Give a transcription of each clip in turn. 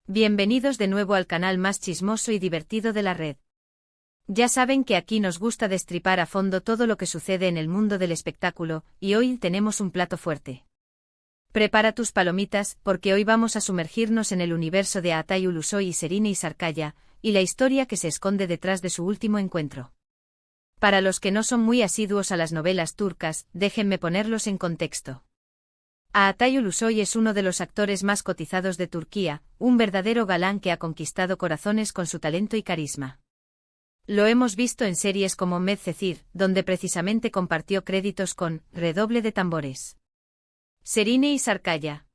Bienvenidos de nuevo al canal más chismoso y divertido de la red. Ya saben que aquí nos gusta destripar a fondo todo lo que sucede en el mundo del espectáculo, y hoy tenemos un plato fuerte. Prepara tus palomitas, porque hoy vamos a sumergirnos en el universo de Aatay Ulusoy y Serine Sarkaya, y la historia que se esconde detrás de su último encuentro. Para los que no son muy asiduos a las novelas turcas, déjenme ponerlos en contexto. Aatay Ulusoy es uno de los actores más cotizados de Turquía, un verdadero galán que ha conquistado corazones con su talento y carisma. Lo hemos visto en series como Medcezir, donde precisamente compartió créditos con Redoble de tambores. Serine Sarkaya.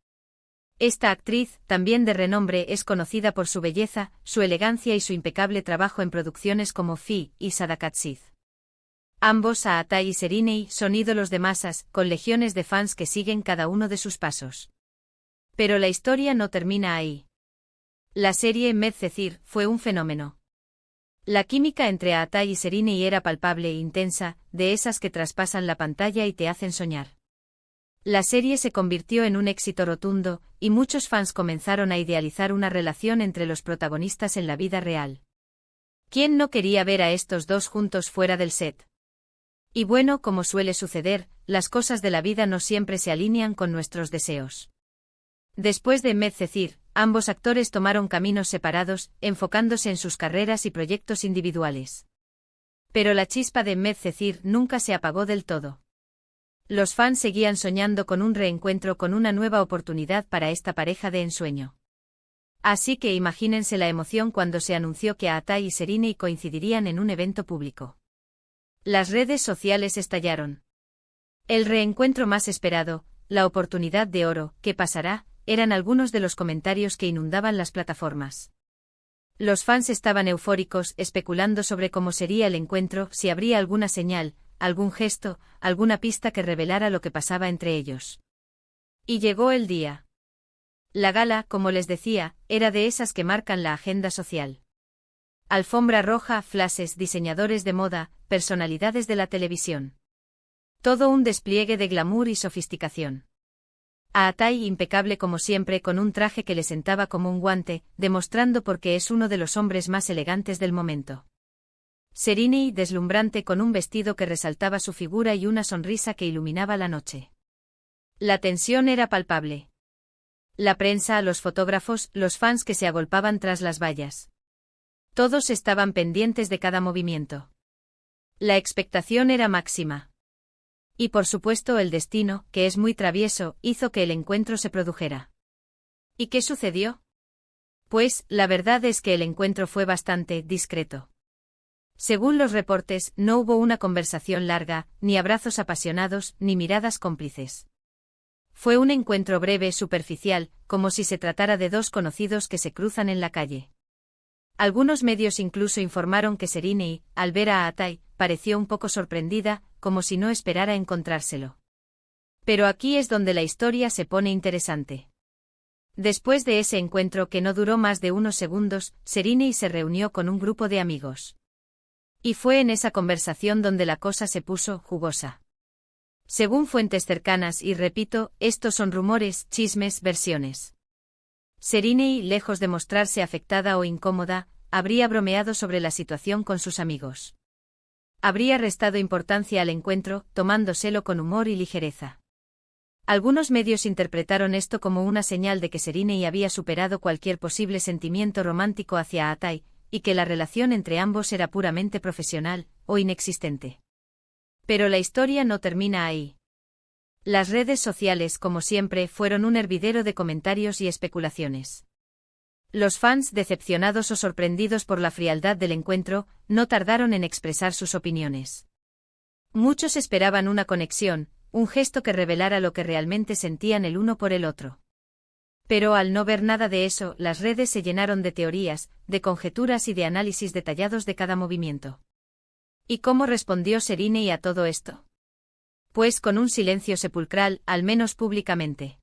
Esta actriz, también de renombre, es conocida por su belleza, su elegancia y su impecable trabajo en producciones como Fi y Sadakatsiz. Ambos, Aatay y Serine, son ídolos de masas, con legiones de fans que siguen cada uno de sus pasos. Pero la historia no termina ahí. La serie Medcezir fue un fenómeno. La química entre Aatay y Serine era palpable e intensa, de esas que traspasan la pantalla y te hacen soñar. La serie se convirtió en un éxito rotundo, y muchos fans comenzaron a idealizar una relación entre los protagonistas en la vida real. ¿Quién no quería ver a estos dos juntos fuera del set? Y bueno, como suele suceder, las cosas de la vida no siempre se alinean con nuestros deseos. Después de Medcezir, ambos actores tomaron caminos separados, enfocándose en sus carreras y proyectos individuales. Pero la chispa de Medcezir nunca se apagó del todo. Los fans seguían soñando con un reencuentro, con una nueva oportunidad para esta pareja de ensueño. Así que imagínense la emoción cuando se anunció que Aatay y Serine coincidirían en un evento público. Las redes sociales estallaron. El reencuentro más esperado, la oportunidad de oro, ¿qué pasará?, eran algunos de los comentarios que inundaban las plataformas. Los fans estaban eufóricos, especulando sobre cómo sería el encuentro, si habría alguna señal, algún gesto, alguna pista que revelara lo que pasaba entre ellos. Y llegó el día. La gala, como les decía, era de esas que marcan la agenda social. Alfombra roja, flashes, diseñadores de moda, personalidades de la televisión. Todo un despliegue de glamour y sofisticación. Aatay impecable como siempre, con un traje que le sentaba como un guante, demostrando por qué es uno de los hombres más elegantes del momento. Serine deslumbrante, con un vestido que resaltaba su figura y una sonrisa que iluminaba la noche. La tensión era palpable. La prensa, los fotógrafos, los fans que se agolpaban tras las vallas. Todos estaban pendientes de cada movimiento. La expectación era máxima. Y por supuesto el destino, que es muy travieso, hizo que el encuentro se produjera. ¿Y qué sucedió? Pues, la verdad es que el encuentro fue bastante discreto. Según los reportes, no hubo una conversación larga, ni abrazos apasionados, ni miradas cómplices. Fue un encuentro breve, superficial, como si se tratara de dos conocidos que se cruzan en la calle. Algunos medios incluso informaron que Serine, al ver a Aatay, pareció un poco sorprendida, como si no esperara encontrárselo. Pero aquí es donde la historia se pone interesante. Después de ese encuentro, que no duró más de unos segundos, Serine se reunió con un grupo de amigos. Y fue en esa conversación donde la cosa se puso jugosa. Según fuentes cercanas, y repito, estos son rumores, chismes, versiones. Serine, lejos de mostrarse afectada o incómoda, habría bromeado sobre la situación con sus amigos. Habría restado importancia al encuentro, tomándoselo con humor y ligereza. Algunos medios interpretaron esto como una señal de que Serine había superado cualquier posible sentimiento romántico hacia Aatay, y que la relación entre ambos era puramente profesional, o inexistente. Pero la historia no termina ahí. Las redes sociales, como siempre, fueron un hervidero de comentarios y especulaciones. Los fans, decepcionados o sorprendidos por la frialdad del encuentro, no tardaron en expresar sus opiniones. Muchos esperaban una conexión, un gesto que revelara lo que realmente sentían el uno por el otro. Pero al no ver nada de eso, las redes se llenaron de teorías, de conjeturas y de análisis detallados de cada movimiento. ¿Y cómo respondió Serine a todo esto? Pues con un silencio sepulcral, al menos públicamente.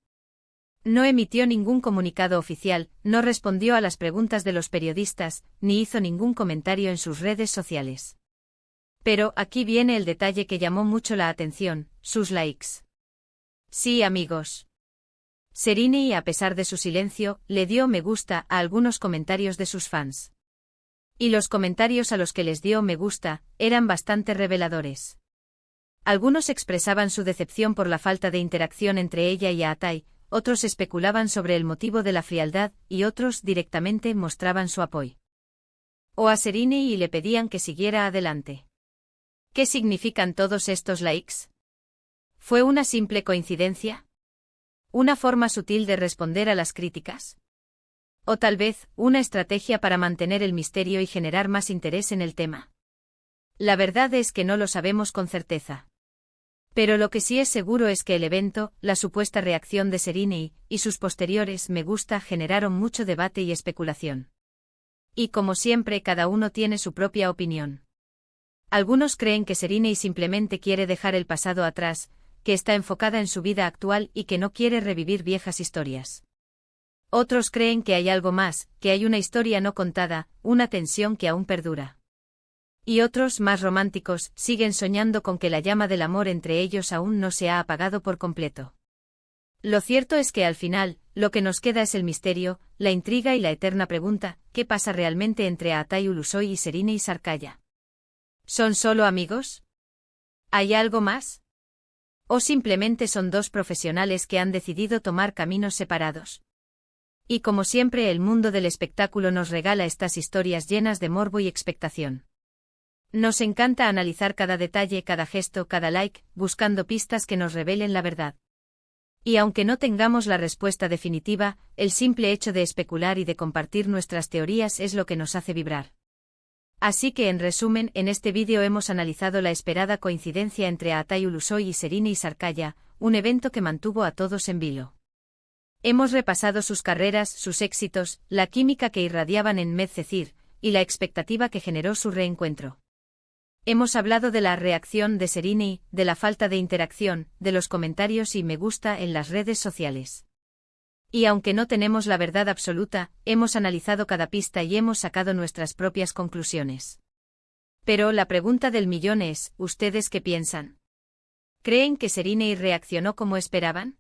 No emitió ningún comunicado oficial, no respondió a las preguntas de los periodistas, ni hizo ningún comentario en sus redes sociales. Pero aquí viene el detalle que llamó mucho la atención: sus likes. Sí, amigos. Serrini, a pesar de su silencio, le dio me gusta a algunos comentarios de sus fans. Y los comentarios a los que les dio me gusta eran bastante reveladores. Algunos expresaban su decepción por la falta de interacción entre ella y Atai, otros especulaban sobre el motivo de la frialdad y otros directamente mostraban su apoyo a Serrini y le pedían que siguiera adelante. ¿Qué significan todos estos likes? ¿Fue una simple coincidencia? ¿Una forma sutil de responder a las críticas? ¿O tal vez, una estrategia para mantener el misterio y generar más interés en el tema? La verdad es que no lo sabemos con certeza. Pero lo que sí es seguro es que el evento, la supuesta reacción de Serrini y sus posteriores me gusta generaron mucho debate y especulación. Y como siempre, cada uno tiene su propia opinión. Algunos creen que Serrini simplemente quiere dejar el pasado atrás, que está enfocada en su vida actual y que no quiere revivir viejas historias. Otros creen que hay algo más, que hay una historia no contada, una tensión que aún perdura. Y otros, más románticos, siguen soñando con que la llama del amor entre ellos aún no se ha apagado por completo. Lo cierto es que al final, lo que nos queda es el misterio, la intriga y la eterna pregunta, ¿qué pasa realmente entre Atai Ulusoy y Serrini Sarkaya? ¿Son solo amigos? ¿Hay algo más? ¿O simplemente son dos profesionales que han decidido tomar caminos separados? Y como siempre, el mundo del espectáculo nos regala estas historias llenas de morbo y expectación. Nos encanta analizar cada detalle, cada gesto, cada like, buscando pistas que nos revelen la verdad. Y aunque no tengamos la respuesta definitiva, el simple hecho de especular y de compartir nuestras teorías es lo que nos hace vibrar. Así que en resumen, en este vídeo hemos analizado la esperada coincidencia entre Atai Ulusoy y Serrini Sarkaya, un evento que mantuvo a todos en vilo. Hemos repasado sus carreras, sus éxitos, la química que irradiaban en Medcezir, y la expectativa que generó su reencuentro. Hemos hablado de la reacción de Serrini, de la falta de interacción, de los comentarios y me gusta en las redes sociales. Y aunque no tenemos la verdad absoluta, hemos analizado cada pista y hemos sacado nuestras propias conclusiones. Pero la pregunta del millón es, ¿ustedes qué piensan? ¿Creen que Serrini reaccionó como esperaban?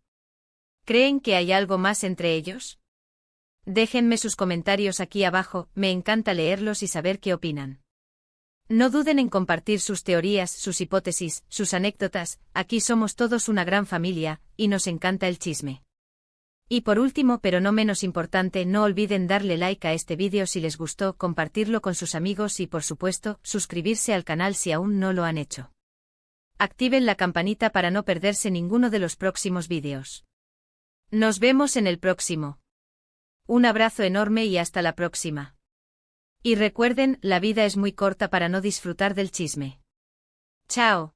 ¿Creen que hay algo más entre ellos? Déjenme sus comentarios aquí abajo, me encanta leerlos y saber qué opinan. No duden en compartir sus teorías, sus hipótesis, sus anécdotas, aquí somos todos una gran familia, y nos encanta el chisme. Y por último, pero no menos importante, no olviden darle like a este vídeo si les gustó, compartirlo con sus amigos y por supuesto, suscribirse al canal si aún no lo han hecho. Activen la campanita para no perderse ninguno de los próximos vídeos. Nos vemos en el próximo. Un abrazo enorme y hasta la próxima. Y recuerden, la vida es muy corta para no disfrutar del chisme. Chao.